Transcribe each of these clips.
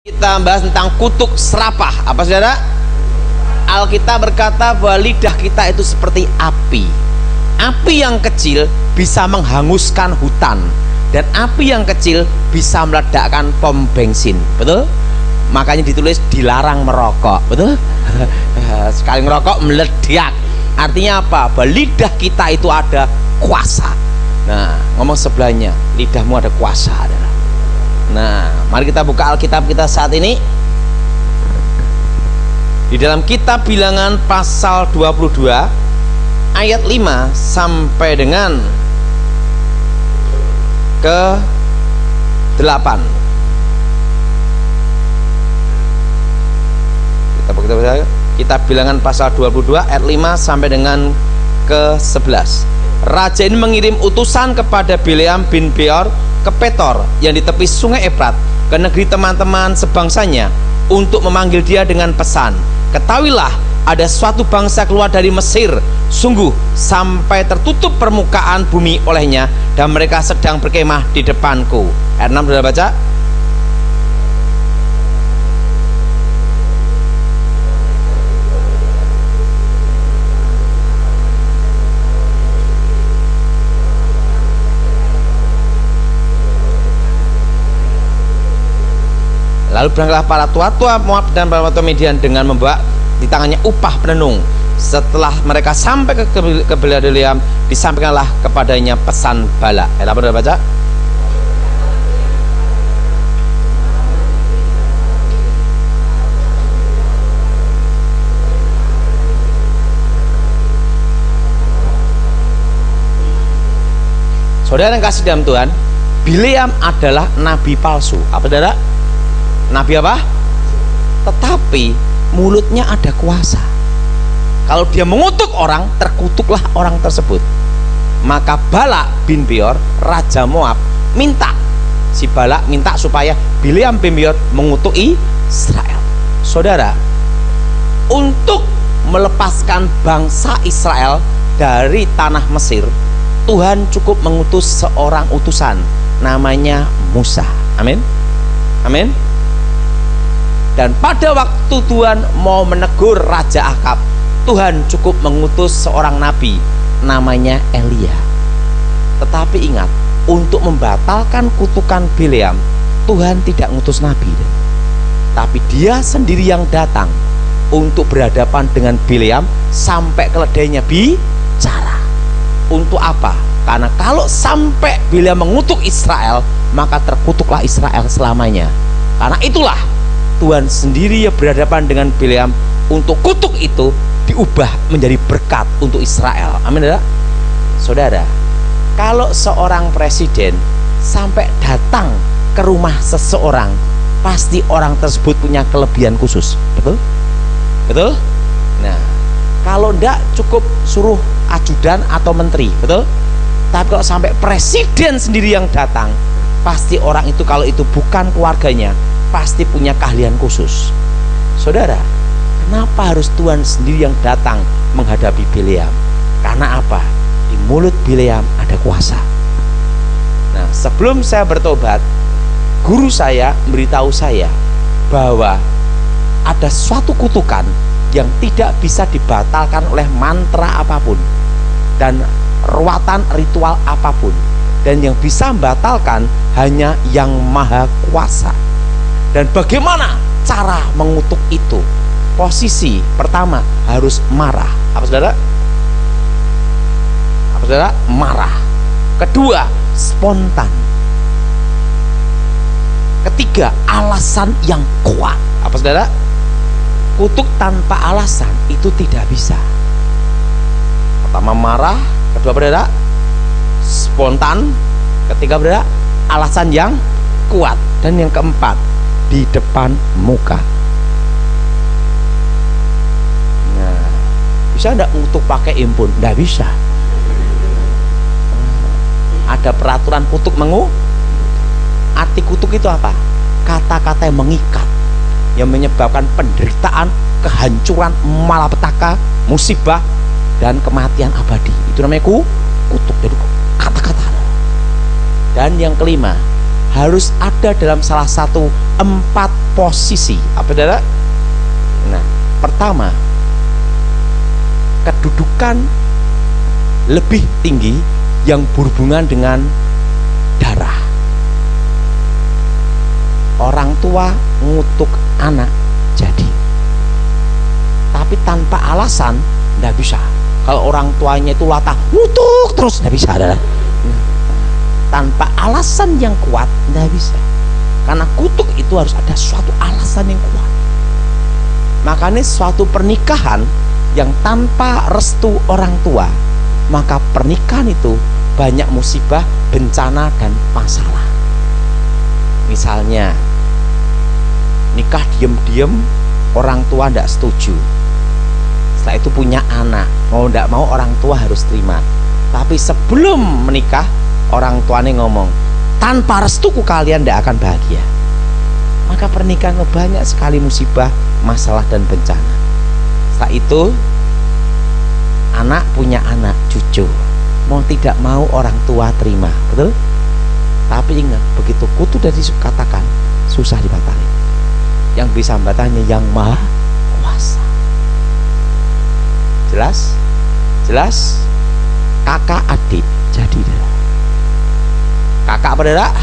Kita bahas tentang kutuk serapah. Apa saudara? Alkitab berkata bahwa lidah kita itu seperti api. Api yang kecil bisa menghanguskan hutan, dan api yang kecil bisa meledakkan pom bensin. Betul? Makanya ditulis dilarang merokok. Betul? Sekali ngerokok meledak. Artinya apa? Bahwa lidah kita itu ada kuasa. Nah, ngomong sebelahnya, lidahmu ada kuasa, adalah. Nah, mari kita buka Alkitab kita saat ini di dalam kitab Bilangan pasal 22 ayat 5 sampai dengan ke 8. Kitab Bilangan pasal 22 ayat 5 sampai dengan ke 11. Raja ini mengirim utusan kepada Bileam bin Beor ke Petor yang di tepi sungai Efrat, ke negeri teman-teman sebangsanya, untuk memanggil dia dengan pesan, ketahuilah ada suatu bangsa keluar dari Mesir, sungguh sampai tertutup permukaan bumi olehnya, dan mereka sedang berkemah di depanku. Ayat 6 sudah baca? Lalu berangkatlah para tua-tua Moab dan para tua Midian dengan membawa di tangannya upah penenung. Setelah mereka sampai ke Bileam, disampaikanlah kepadanya pesan Balak. Apa sudah baca? Saudara yang kasih dalam Tuhan, Bileam adalah nabi palsu. Apa saudara? Nabi apa? Tetapi mulutnya ada kuasa. Kalau dia mengutuk orang, terkutuklah orang tersebut. Maka Balak bin Beor, raja Moab, si Balak minta supaya Bileam bin Beor mengutuk Israel. Saudara, untuk melepaskan bangsa Israel dari tanah Mesir, Tuhan cukup mengutus seorang utusan, namanya Musa. Amin. Amin. Dan pada waktu Tuhan mau menegur Raja Akab, Tuhan cukup mengutus seorang nabi, namanya Elia. Tetapi ingat, untuk membatalkan kutukan Bileam, Tuhan tidak mengutus nabi, tapi dia sendiri yang datang untuk berhadapan dengan Bileam sampai keledainya bicara. Untuk apa? Karena kalau sampai Bileam mengutuk Israel, maka terkutuklah Israel selamanya. Karena itulah Tuhan sendiri yang berhadapan dengan Bileam, untuk kutuk itu diubah menjadi berkat untuk Israel. Amin. Saudara, kalau seorang presiden sampai datang ke rumah seseorang, pasti orang tersebut punya kelebihan khusus. Betul? Betul? Nah, kalau enggak cukup suruh ajudan atau menteri. Betul? Tapi kalau sampai presiden sendiri yang datang, pasti orang itu, kalau itu bukan keluarganya, pasti punya keahlian khusus. Saudara, kenapa harus Tuhan sendiri yang datang menghadapi Bileam? Karena apa? Di mulut Bileam ada kuasa. Nah, sebelum saya bertobat, guru saya memberitahu saya bahwa ada suatu kutukan yang tidak bisa dibatalkan oleh mantra apapun dan ruatan ritual apapun, dan yang bisa membatalkan hanya Yang Maha Kuasa. Dan bagaimana cara mengutuk itu? Posisi pertama harus marah. Apa saudara? Apa saudara? Marah. Kedua, spontan. Ketiga, alasan yang kuat. Apa saudara? Kutuk tanpa alasan itu tidak bisa. Pertama marah, kedua saudara spontan, ketiga saudara alasan yang kuat, dan yang keempat di depan muka. Nah, bisa enggak ngutuk pakai impun? Enggak bisa. Ada peraturan kutuk arti kutuk itu apa? Kata-kata yang mengikat, yang menyebabkan penderitaan, kehancuran, malapetaka, musibah, dan kematian abadi. Itu namanya kutuk. Jadi kata-kata. Dan yang kelima, harus ada dalam salah satu 4 posisi. Apa saudara? Nah, pertama, kedudukan lebih tinggi yang berhubungan dengan darah. Orang tua ngutuk anak jadi, tapi tanpa alasan tidak bisa. Kalau orang tuanya itu latah ngutuk terus, tidak bisa, adalah tanpa alasan yang kuat tidak bisa. Karena kutuk itu harus ada suatu alasan yang kuat. Makanya suatu pernikahan yang tanpa restu orang tua, maka pernikahan itu banyak musibah, bencana, dan masalah. Misalnya nikah diem-diem, orang tua tidak setuju. Setelah itu punya anak, mau tidak mau orang tua harus terima. Tapi sebelum menikah, orang tuanya ngomong, tanpa restuku kalian tidak akan bahagia. Maka pernikahan banyak sekali musibah, masalah, dan bencana. Setelah itu anak punya anak, cucu, mau tidak mau orang tua terima, betul? Tapi ingat, begitu kutu dari katakan, susah dibatalin. Yang bisa membatalnya yang maha kuasa. Jelas? Jelas? Kakak adik jadi darah. Kakak apa darah?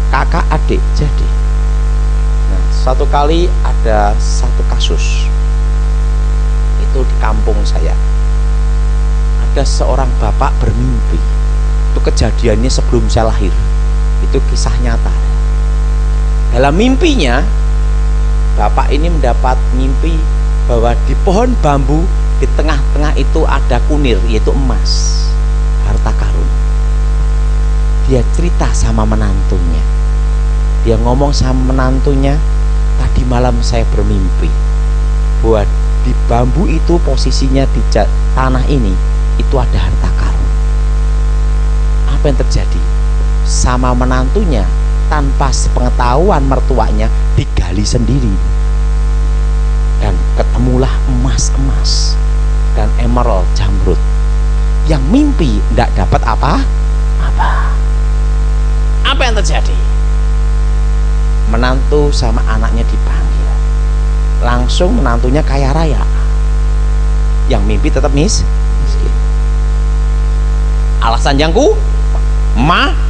Kakak adik jadi. Nah, suatu kali ada satu kasus. Itu di kampung saya. Ada seorang bapak bermimpi. Itu kejadiannya sebelum saya lahir. Itu kisah nyata. Dalam mimpinya, bapak ini mendapat mimpi bahwa di pohon bambu di tengah-tengah itu ada kunir, yaitu emas, harta karun. Dia cerita sama menantunya. Dia ngomong sama menantunya, tadi malam saya bermimpi bahwa di bambu itu posisinya di tanah ini itu ada harta karun. Apa yang terjadi? Sama menantunya, tanpa sepengetahuan mertuanya, digali sendiri. Dan ketemulah emas-emas dan emerald, jamrud. Yang mimpi tidak dapat apa-apa. Apa yang terjadi? Menantu sama anaknya dipanggil. Langsung menantunya kaya raya. Yang mimpi tetap miskin. Alasan yang marah,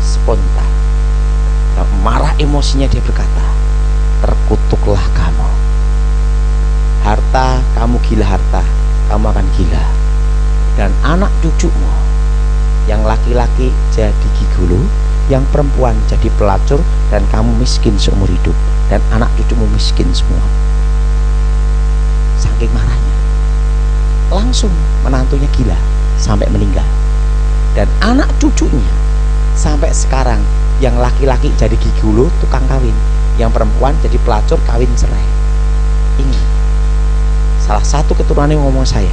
spontan. Dan marah emosinya dia berkata, terkutuklah kamu. Harta, kamu gila harta, kamu akan gila. Dan anak cucumu, yang laki-laki jadi gigolo, yang perempuan jadi pelacur, dan kamu miskin seumur hidup. Dan anak cucumu miskin semua. Saking marahnya, langsung menantunya gila sampai meninggal. Dan anak cucunya sampai sekarang, yang laki-laki jadi gigolo, tukang kawin, yang perempuan jadi pelacur, kawin cerai. Ingat, salah satu keturunan yang ngomong saya,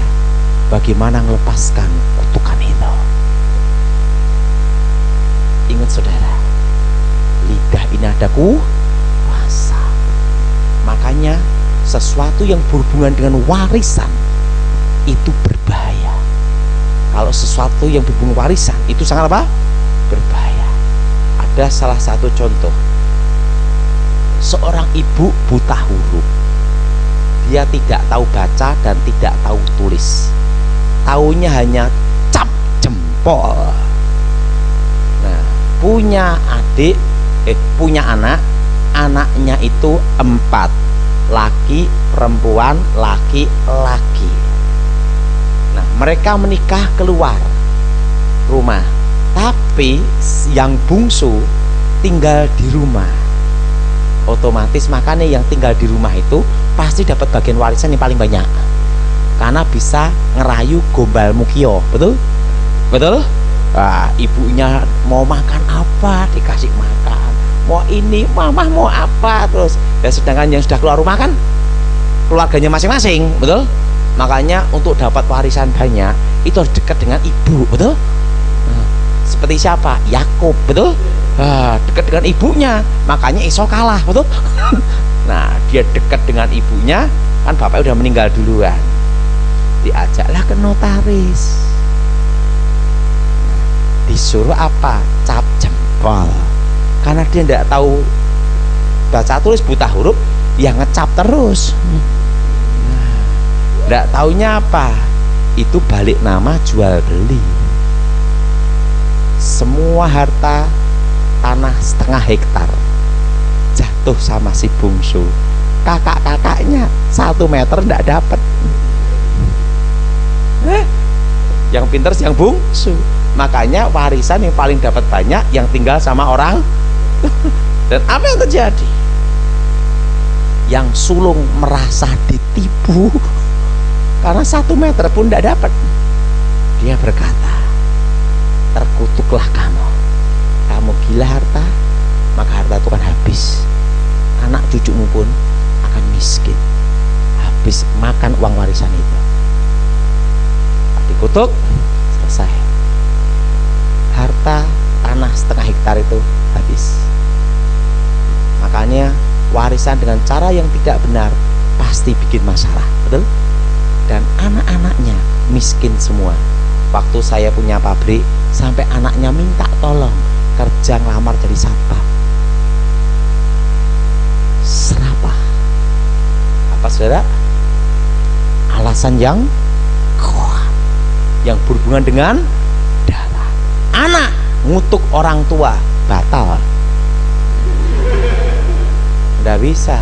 bagaimana melepaskan kutukan itu. Ingat saudara, lidah ini ada kuasa. Makanya sesuatu yang berhubungan dengan warisan itu berbahaya. Kalau sesuatu yang berhubungan warisan itu sangat apa? Berbahaya. Ada salah satu contoh, seorang ibu buta huruf. Dia tidak tahu baca dan tidak tahu tulis. Taunya hanya cap jempol. Nah, punya anak, anaknya itu 4, laki, perempuan, laki-laki. Nah, mereka menikah keluar rumah, tapi yang bungsu tinggal di rumah. Otomatis makanya yang tinggal di rumah itu pasti dapat bagian warisan yang paling banyak, karena bisa ngerayu gombal mukio, betul? Betul? Nah, ibunya mau makan apa dikasih makan, mau ini mamah mau apa terus. Dan sedangkan yang sudah keluar rumah kan keluarganya masing-masing, betul? Makanya untuk dapat warisan banyak itu harus dekat dengan ibu, betul? Nah, seperti siapa? Yakub, betul? Dekat dengan ibunya, makanya Esau kalah, betul? Nah, dia dekat dengan ibunya, kan bapaknya udah meninggal duluan. Diajaklah ke notaris. Disuruh apa? Cap jempol. jempol. Karena dia tidak tahu baca tulis, buta huruf, ya ngecap terus. Tidak taunya apa? Itu balik nama jual beli. Semua harta tanah setengah hektar jatuh sama si bungsu. Kakak-kakaknya 1 meter tidak dapat. Yang pinter yang bungsu. Makanya warisan yang paling dapat banyak yang tinggal sama orang. Dan apa yang terjadi? Yang sulung merasa ditipu karena 1 meter pun tidak dapat. Dia berkata, terkutuklah kamu. Kamu gila harta, maka harta itu akan habis. Anak cucumu pun akan miskin, habis makan uang warisan itu. Dikutuk, selesai. Harta tanah setengah hektar itu habis. Makanya warisan dengan cara yang tidak benar pasti bikin masalah, betul? Dan anak-anaknya miskin semua. Waktu saya punya pabrik, sampai anaknya minta tolong kerja ngelamar jadi satpam. Serapah. Apa saudara? Alasan yang kuat, yang berhubungan dengan darah. Anak ngutuk orang tua, batal. Tidak bisa,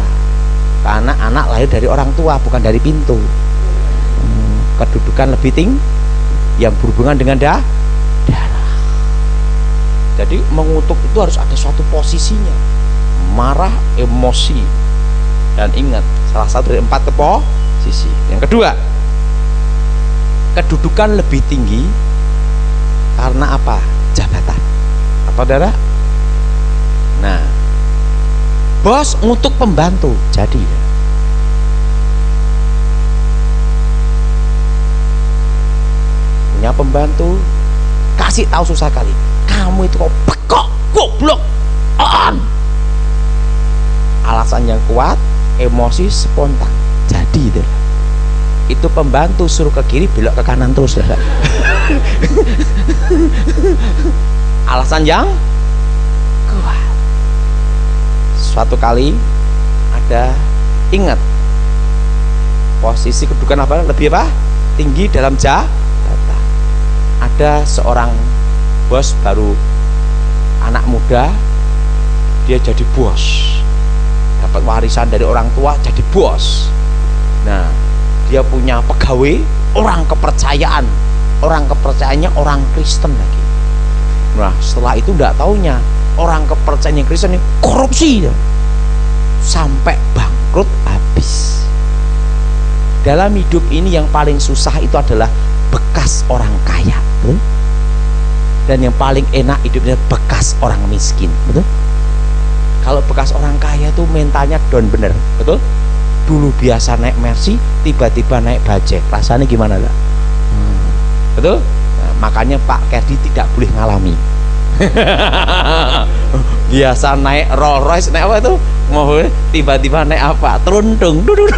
karena anak lahir dari orang tua, bukan dari pintu. Kedudukan lebih tinggi, yang berhubungan dengan darah. Jadi mengutuk itu harus ada suatu posisinya. Marah, emosi. Dan ingat, salah satu dari 4 posisi. Yang kedua, kedudukan lebih tinggi karena apa? Jabatan. Apa saudara? Nah, bos ngutuk pembantu, jadi punya pembantu, kasih tahu susah kali, kamu itu kok bekok, goblok, alasan yang kuat, emosi spontan, jadi itu pembantu suruh ke kiri, belok ke kanan terus. Alasan yang kuat. Suatu kali ada, ingat, posisi kedudukan apa? Lebih apa? Tinggi dalam jabatan. Ada seorang bos baru, anak muda, dia jadi bos, dapat warisan dari orang tua jadi bos. Nah, dia punya pegawai, orang kepercayaannya orang Kristen lagi. Nah, setelah itu tidak taunya orang kepercayaannya Kristen ini korupsi sampai bangkrut habis. Dalam hidup ini yang paling susah itu adalah bekas orang kaya, betul? Dan yang paling enak hidupnya bekas orang miskin, betul? Kalau bekas orang kaya tuh mentalnya down bener, betul? Dulu biasa naik Mercy, tiba-tiba naik bajaj, rasanya gimana lah? Betul? Nah, makanya Pak Kerdi tidak boleh ngalami. Biasa naik Rolls Royce, naik apa itu? Mau tiba-tiba naik apa? Teruntung, duduk.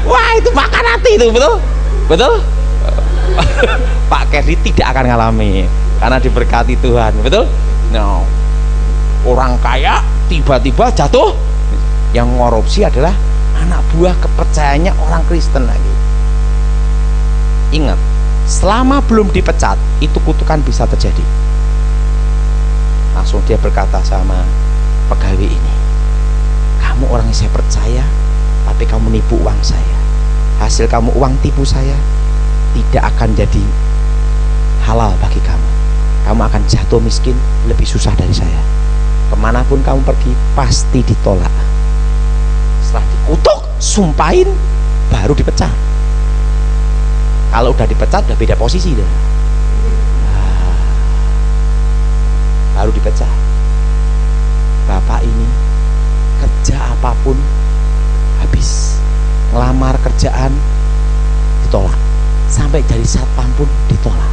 Wah, itu makan hati itu, betul? Betul? Pak Kerdi tidak akan ngalami karena diberkati Tuhan, betul? No. Orang kaya tiba-tiba jatuh. Yang korupsi adalah anak buah kepercayaannya orang Kristen lagi. Ingat, selama belum dipecat itu kutukan bisa terjadi. Langsung dia berkata sama pegawai ini, kamu orang yang saya percaya, tapi kamu nipu uang saya. Hasil kamu uang tipu saya tidak akan jadi halal bagi kamu. Kamu akan jatuh miskin, lebih susah dari saya. Kemanapun kamu pergi pasti ditolak. Setelah dikutuk, sumpahin, baru dipecat. Kalau udah dipecat udah beda posisi dah. Baru dipecat. Bapak ini kerja apapun habis. Ngelamar kerjaan ditolak. Sampai jadi satpam pun ditolak.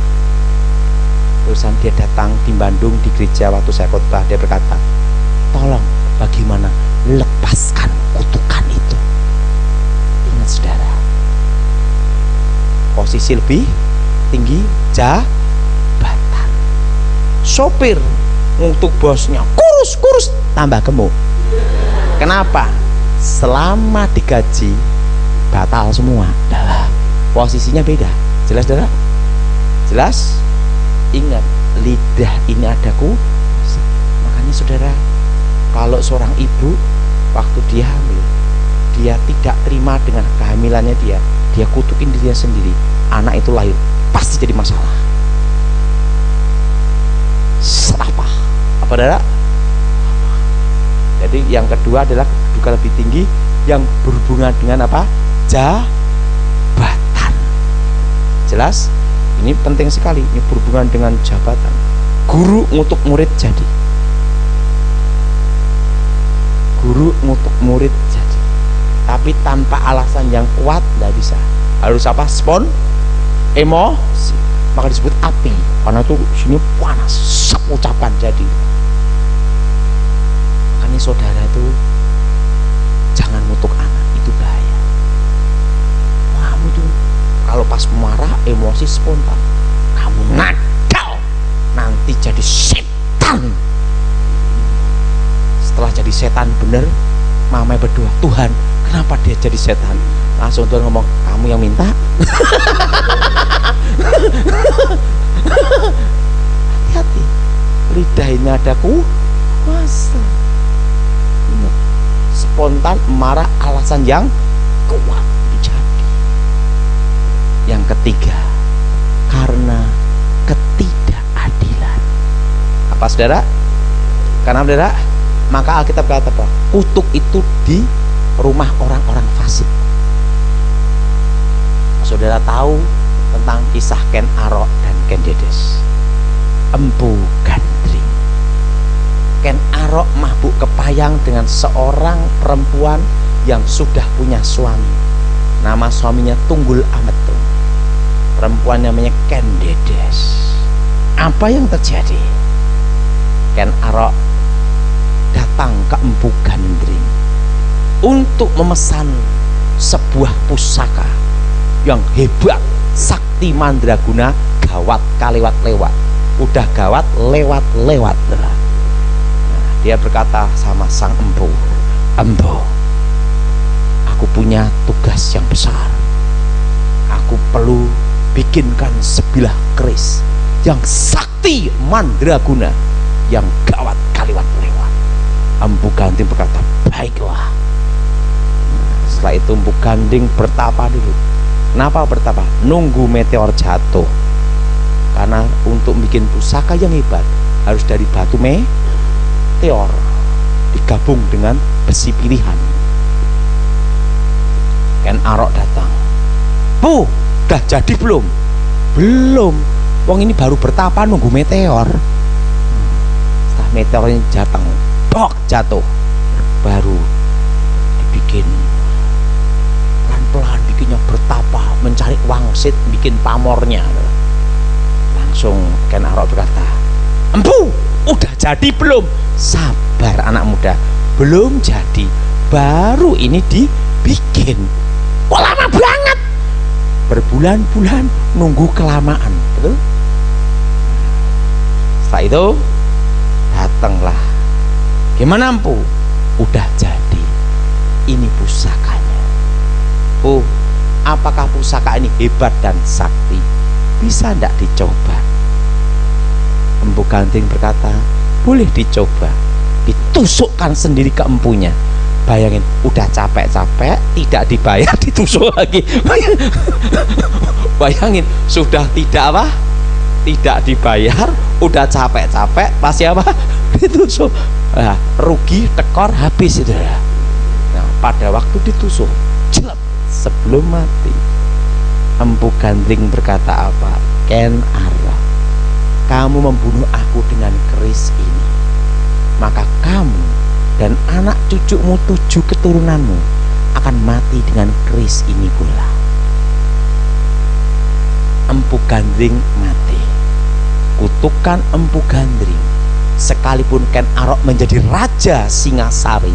Terusan dia datang di Bandung di gereja waktu saya khotbah, dia berkata, tolong bagaimana lepaskan kutukan itu. Ingat saudara, posisi lebih tinggi jabatan. Sopir ngutuk bosnya, kurus tambah gemuk. Kenapa? Selama digaji batal semua. Posisinya beda. Jelas saudara? Jelas? Ingat, lidah ini ada kuasa. Makanya saudara, kalau seorang ibu waktu dia hamil, dia tidak terima dengan kehamilannya dia kutukin dirinya sendiri, anak itu lahir pasti jadi masalah. Serapah. Apa saudara? Jadi yang kedua adalah kedudukan lebih tinggi yang berhubungan dengan apa? Jabatan. Jelas? Ini penting sekali, ini berhubungan dengan jabatan. Guru ngutuk murid jadi. Guru ngutuk murid jadi. Tapi tanpa alasan yang kuat tidak bisa. Harus apa? Emosi. Maka disebut api. Karena itu sini panas, sep ucapan jadi. Makanya saudara itu jangan ngutuk anak, itu bahaya. Kamu tuh kalau pas marah emosi spontan, kamu nakal, nanti jadi setan. Setelah jadi setan bener, mamai berdoa, Tuhan kenapa dia jadi setan? Langsung Tuhan ngomong, kamu yang minta. Hati-hati, lidah ini ada kuasa. Ingat, spontan marah alasan yang kuat jadi. Yang ketiga, karena ketidakadilan. Apa saudara? Karena saudara, maka Alkitab kata apa? Kutuk itu di rumah orang-orang fasik. Saudara tahu tentang kisah Ken Arok dan Ken Dedes, Empu Gandring. Ken Arok mabuk kepayang dengan seorang perempuan yang sudah punya suami. Nama suaminya Tunggul Ametung. Perempuan namanya Ken Dedes. Apa yang terjadi? Ken Arok datang ke Empu Gandring untuk memesan sebuah pusaka yang hebat, sakti mandraguna, gawat kalewat lewat. Udah gawat lewat. Nah, dia berkata sama sang empu, Empu, aku punya tugas yang besar. Aku perlu bikinkan sebilah keris yang sakti mandraguna, yang gawat kaliwat lewat. Empu Gandring berkata, baiklah. Setelah itu Empu Gandring bertapa dulu. Kenapa bertapa? Nunggu meteor jatuh. Karena untuk bikin pusaka yang hebat harus dari batu meteor digabung dengan besi pilihan. Ken Arok datang. Bu, udah jadi belum? Belum. Wong ini baru bertapa nunggu meteor. Setelah meteor ini datang, bok jatuh, baru dibikin pelan-pelan, bikinnya bertapa, mencari wangsit, bikin pamornya. Langsung Ken Arok berkata, Empu, udah jadi belum? Sabar anak muda, belum jadi, baru ini dibikin. Kok lama banget? Berbulan-bulan nunggu kelamaan, betul? Setelah itu datanglah. Gimana Empu? Udah jadi, ini pusakanya. Oh, apakah pusaka ini hebat dan sakti? Bisa ndak dicoba? Empu Gandring berkata, boleh dicoba. Ditusukkan sendiri ke empunya. Bayangin, udah capek-capek, tidak dibayar, ditusuk lagi. Bayangin, sudah tidak apa? Tidak dibayar, udah capek-capek, pasti apa? Ditusuk. Nah, rugi, tekor, habis itu. Nah, pada waktu ditusuk, jelek, sebelum mati, Empu Gandring berkata apa? Ken Arok, kamu membunuh aku dengan keris ini, maka kamu dan anak cucumu 7 keturunanmu akan mati dengan keris ini pula. Empu Gandring mati. Kutukan Empu Gandring, sekalipun Ken Arok menjadi raja Singasari,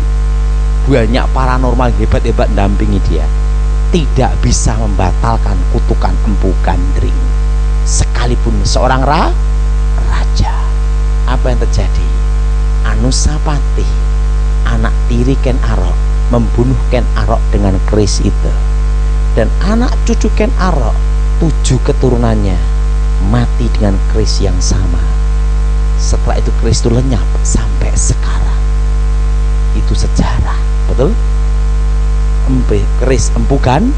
banyak paranormal hebat-hebat dampingi dia, tidak bisa membatalkan kutukan Empu Gandring. Sekalipun seorang raja. Apa yang terjadi? Anusapati, anak tiri Ken Arok, membunuh Ken Arok dengan keris itu. Dan anak cucu Ken Arok, 7 keturunannya mati dengan keris yang sama. Setelah itu keris itu lenyap sampai sekarang. Itu sejarah, betul? Keris empukan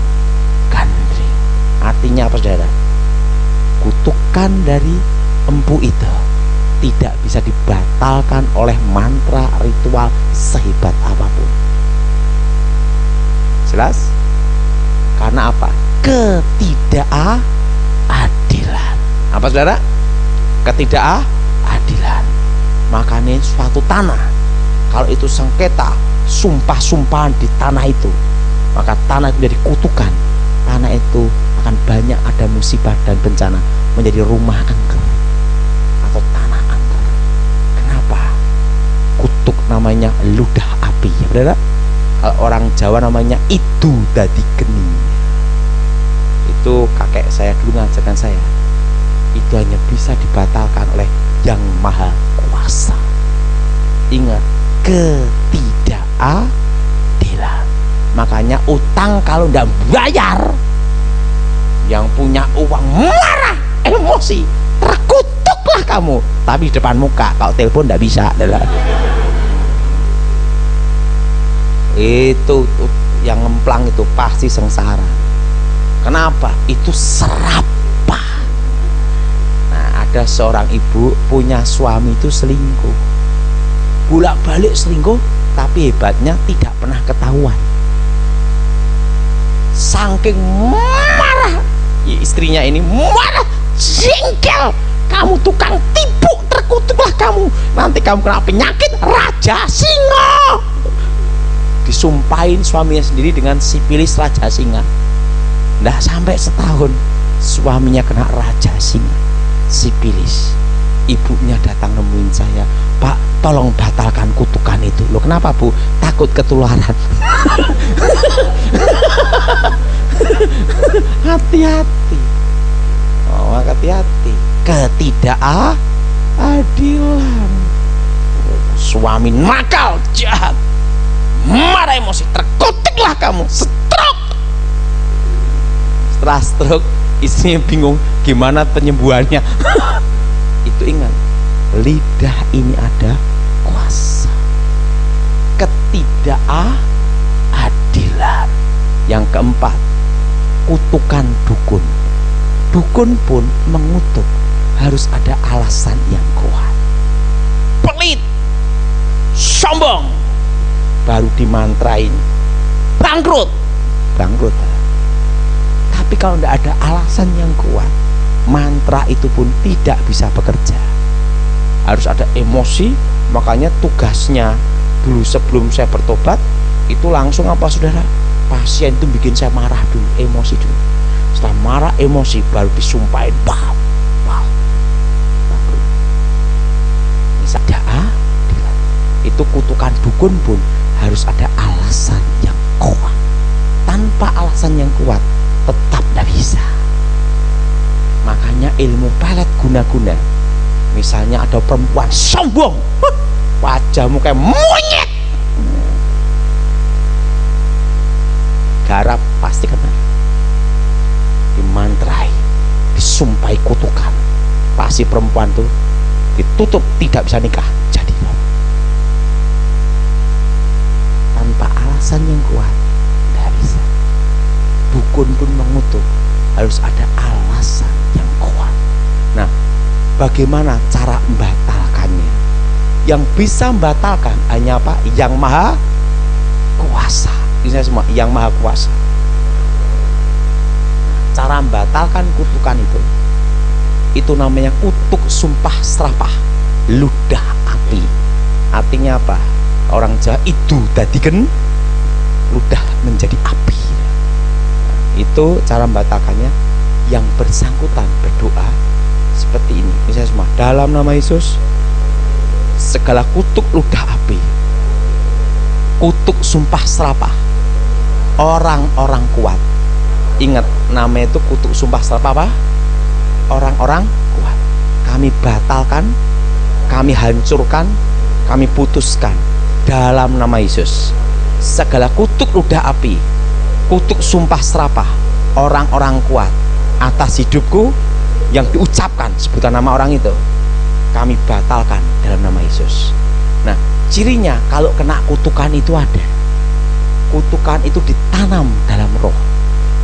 gandring. Artinya apa, saudara? Kutukan dari empu itu tidak bisa dibatalkan oleh mantra ritual sehebat apapun. Jelas? Karena apa? Ketidakadilan. Apa, saudara? Ketidakadilan. Makanya suatu tanah, kalau itu sengketa, sumpah-sumpahan di tanah itu, maka tanah itu menjadi kutukan. Tanah itu akan banyak ada musibah dan bencana, menjadi rumah angker atau tanah angker. Kenapa? Kutuk namanya ludah api, ya benar? Kalau orang Jawa namanya itu dadi geni. Itu kakek saya dulu ngajarkan saya. Itu hanya bisa dibatalkan oleh Yang Maha Kuasa. Ingat, ketidakadilan. Makanya utang kalau tidak bayar, yang punya uang marah, emosi, terkutuklah kamu. Tapi di depan muka, kalau telepon tidak bisa. Itu yang ngemplang itu pasti sengsara. Kenapa? Itu serapah. Nah, ada seorang ibu punya suami itu selingkuh, bolak-balik selingkuh, tapi hebatnya tidak pernah ketahuan. Saking marah istrinya ini, marah, jengkel, kamu tukang tipu, terkutuklah kamu, nanti kamu kena penyakit raja singa. Disumpahin suaminya sendiri dengan sipilis raja singa. Nggak sampai setahun suaminya kena raja singa, sipilis. Ibunya datang nemuin saya, Pak, tolong batalkan kutukan itu. Loh, kenapa, Bu? Takut ketularan. Hati-hati. Oh, hati-hati. Ketidakadilan. Suami nakal, jahat, marah, emosi, terkutuklah kamu, stroke. Setelah stroke, istrinya bingung gimana penyembuhannya. Itu ingat, lidah ini ada kuasa. Ketidakadilan. Yang keempat, kutukan dukun. Dukun pun mengutuk harus ada alasan yang kuat. Pelit, sombong, baru dimantrain, bangkrut. Tapi kalau tidak ada alasan yang kuat, mantra itu pun tidak bisa bekerja. Harus ada emosi. Makanya tugasnya dulu sebelum saya bertobat itu langsung apa, saudara? Pasien itu bikin saya marah dulu, emosi dulu. Setelah marah, emosi, baru disumpahin, bam. Itu kutukan dukun pun harus ada alasan yang kuat. Tanpa alasan yang kuat tetap tidak bisa. Makanya ilmu pelet guna-guna. Misalnya ada perempuan sombong, wajahmu kayak monyet, garap pasti kena. Dimantrai, disumpahi kutukan, pasti perempuan tuh ditutup, tidak bisa nikah. Jadi tanpa alasan yang kuat tidak bisa. Dukun pun mengutuk harus ada alasan yang kuat. Nah, bagaimana cara membatalkannya? Yang bisa membatalkan hanya apa? Yang Maha Kuasa. Ini semua Yang Maha Kuasa. Cara membatalkan kutukan itu namanya kutuk sumpah serapah, ludah api. Artinya apa? Orang Jawa itu dadikan ludah menjadi api. Itu cara membatalkannya. Yang bersangkutan berdoa seperti ini, misalnya semua dalam nama Yesus, segala kutuk ludah api, kutuk sumpah serapah orang-orang kuat. Ingat, namanya itu kutuk sumpah serapah apa? Orang-orang kuat. Kami batalkan, kami hancurkan, kami putuskan dalam nama Yesus segala kutuk ludah api, kutuk sumpah serapah orang-orang kuat atas hidupku yang diucapkan sebutan nama orang itu, kami batalkan dalam nama Yesus. Nah, cirinya kalau kena kutukan itu ada, kutukan itu ditanam dalam roh.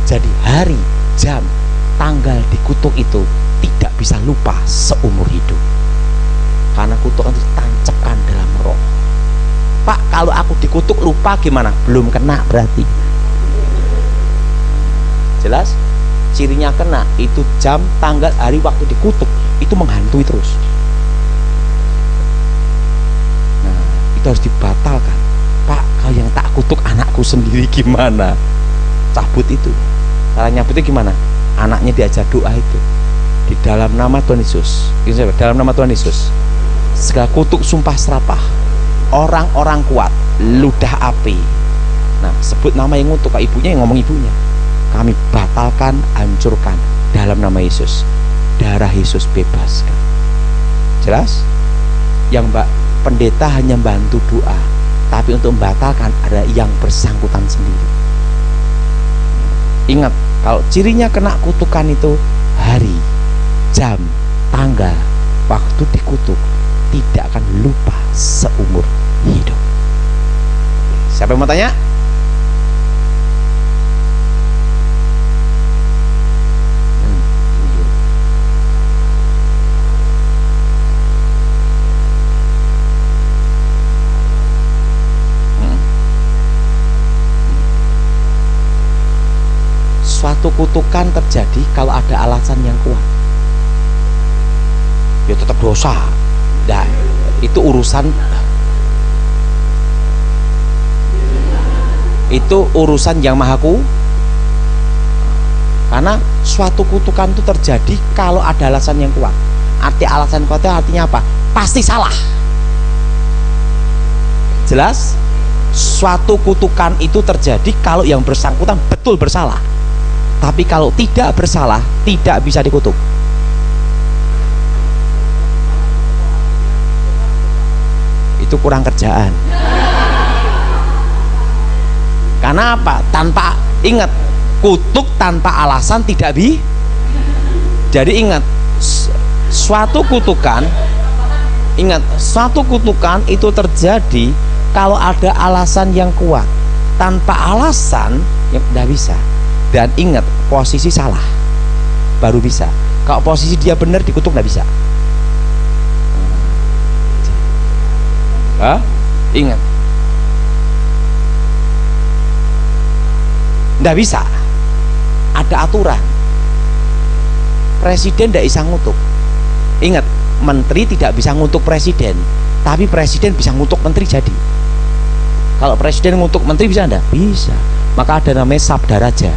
Jadi hari, jam, tanggal dikutuk itu tidak bisa lupa seumur hidup, karena kutukan itu ditancapkan dalam roh. Pak, kalau aku dikutuk lupa gimana? Belum kena berarti. Jelas? Cirinya kena itu jam, tanggal, hari, waktu dikutuk itu menghantui terus. Nah, itu harus dibatalkan. Pak, kalau yang tak kutuk anakku sendiri gimana? Cabut itu. Cara nyabutnya gimana? Anaknya diajar doa itu, di dalam nama Tuhan Yesus. Dalam nama Tuhan Yesus, segala kutuk sumpah serapah orang-orang kuat ludah api. Nah, sebut nama yang ngutuk, ibunya yang ngomong ibunya, kami batalkan, hancurkan dalam nama Yesus. Darah Yesus bebaskan. Jelas? Yang Mbak pendeta hanya bantu doa, tapi untuk membatalkan ada yang bersangkutan sendiri. Ingat, kalau cirinya kena kutukan itu hari, jam, tanggal, waktu dikutuk tidak akan lupa seumur hidup. Siapa yang mau tanya? Suatu kutukan terjadi kalau ada alasan yang kuat, ya tetap dosa. Nah, itu urusan yang maha ku. Karena suatu kutukan itu terjadi kalau ada alasan yang kuat. Arti alasan kuat itu artinya apa? Pasti salah. Jelas? Suatu kutukan itu terjadi kalau yang bersangkutan betul bersalah. Tapi kalau tidak bersalah, tidak bisa dikutuk. Itu kurang kerjaan. Karena apa? Tanpa, ingat, kutuk tanpa alasan tidak bi. Jadi ingat, suatu kutukan, ingat, suatu kutukan itu terjadi kalau ada alasan yang kuat. Tanpa alasan, ya tidak bisa. Dan ingat, posisi salah baru bisa. Kalau posisi dia benar, dikutuk nggak bisa. Ingat, nggak bisa. Ada aturan. Presiden tidak bisa ngutuk. Ingat, menteri tidak bisa ngutuk presiden, tapi presiden bisa ngutuk menteri. Jadi kalau presiden ngutuk menteri bisa enggak? Bisa. Maka ada namanya sabda raja.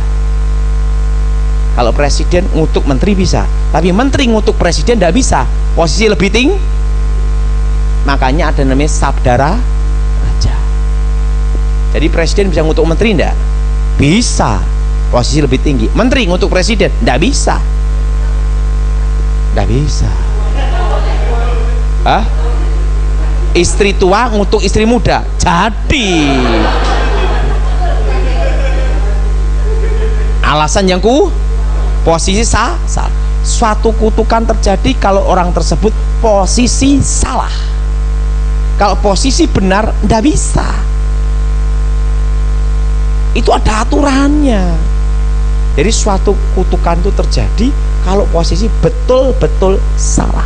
Kalau presiden ngutuk menteri bisa, tapi menteri ngutuk presiden tidak bisa, posisi lebih tinggi. Makanya ada namanya sabda raja. Jadi presiden bisa ngutuk menteri enggak? Bisa, posisi lebih tinggi. Menteri ngutuk presiden enggak bisa. Enggak bisa. Istri tua ngutuk istri muda jadi. Alasan yang posisi salah. Suatu kutukan terjadi kalau orang tersebut posisi salah. Kalau posisi benar, tidak bisa. Itu ada aturannya. Jadi suatu kutukan itu terjadi kalau posisi betul-betul salah.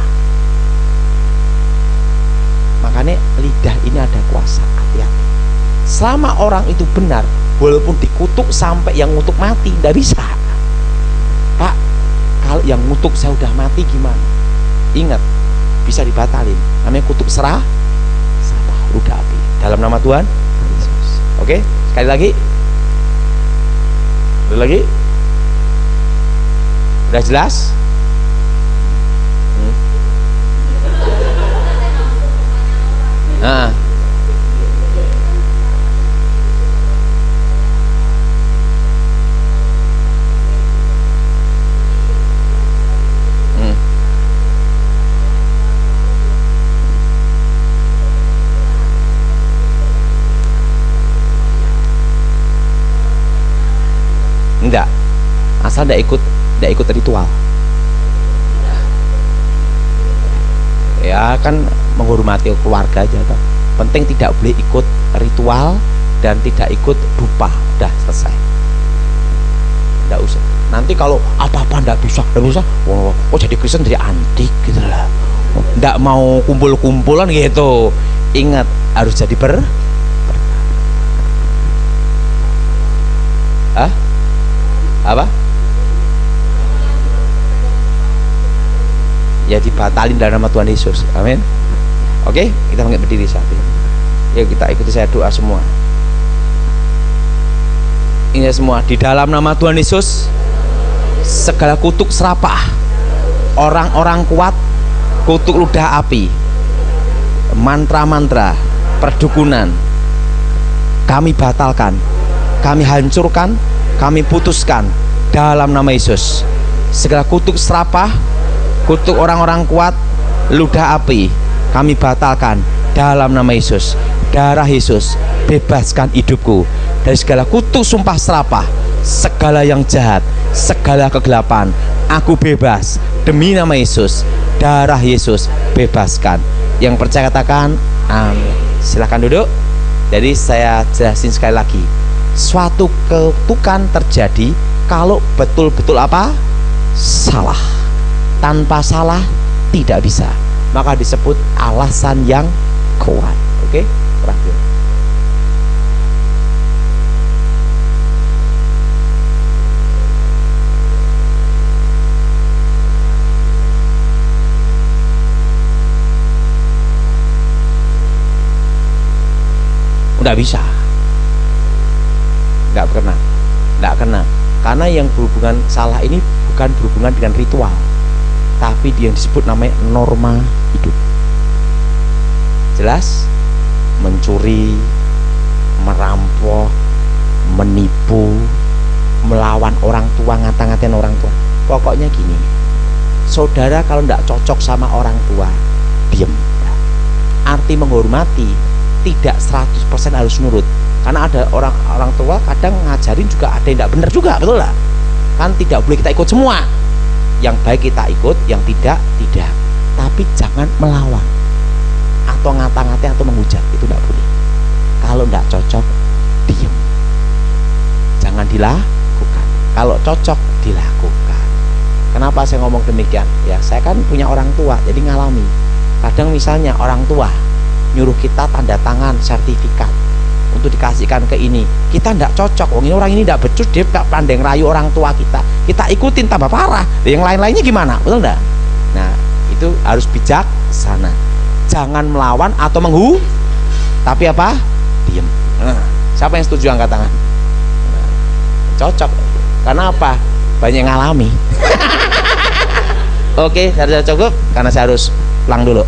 Makanya lidah ini ada kuasa. Hati-hati. Selama orang itu benar, walaupun dikutuk sampai yang ngutuk mati, tidak bisa. Pak, kalau yang ngutuk saya udah mati gimana? Ingat, bisa dibatalin. Namanya kutuk serapah, ludah api. Dalam nama Tuhan Yesus. Oke, sekali lagi. Sekali lagi. Udah jelas? Nah. Enggak, asal tidak ikut ritual. Ya kan menghormati keluarga aja toh. Penting tidak boleh ikut ritual dan tidak ikut dupa. Udah selesai. Tidak usah. Nanti kalau apa-apa tidak bisa. Oh jadi Kristen jadi antik gitu lah. Tidak mau kumpul-kumpulan gitu. Ingat harus jadi apa? Ya dibatalin dalam nama Tuhan Yesus. Amin. Oke, kita berdiri saat ini. Yuk kita ikuti saya doa semua. Ini semua di dalam nama Tuhan Yesus. Segala kutuk serapah, orang-orang kuat, kutuk ludah api, mantra-mantra, perdukunan, kami batalkan, kami hancurkan, kami putuskan dalam nama Yesus. Segala kutuk serapah, kutuk orang-orang kuat, ludah api, kami batalkan dalam nama Yesus. Darah Yesus bebaskan hidupku dari segala kutuk sumpah serapah, segala yang jahat, segala kegelapan. Aku bebas demi nama Yesus. Darah Yesus bebaskan. Yang percaya katakan amin. Silahkan duduk. Jadi saya jelasin sekali lagi, suatu kutukan terjadi kalau betul-betul apa? Salah. Tanpa salah tidak bisa, maka disebut alasan yang kuat. Oke, terakhir. Udah bisa, nggak kena, karena yang berhubungan salah ini bukan berhubungan dengan ritual, tapi yang disebut namanya norma hidup. Jelas? Mencuri, merampok, menipu, melawan orang tua, ngata-ngatain orang tua. Pokoknya gini, saudara kalau tidak cocok sama orang tua, diem. Arti menghormati tidak 100% harus nurut, karena ada orang tua kadang ngajarin juga ada yang tidak benar juga, betul lah kan? Tidak boleh kita ikut semua, yang baik kita ikut, yang tidak. Tapi jangan melawan atau ngata-ngatain atau menghujat, itu tidak boleh. Kalau tidak cocok, diem, jangan dilakukan. Kalau cocok, dilakukan. Kenapa saya ngomong demikian? Ya saya kan punya orang tua, jadi ngalami. Kadang misalnya orang tua nyuruh kita tanda tangan sertifikat untuk dikasihkan ke ini, kita tidak cocok. Ini orang ini tidak becus, dia tak pandai ngerayu orang tua kita ikutin tambah parah. Yang lain-lainnya gimana, betul enggak? Nah itu harus bijaksana, jangan melawan atau tapi apa? Diem. Siapa yang setuju angkat tangan? Cocok, karena apa? Banyak ngalami. Oke, saya sudah cukup karena saya harus pulang dulu.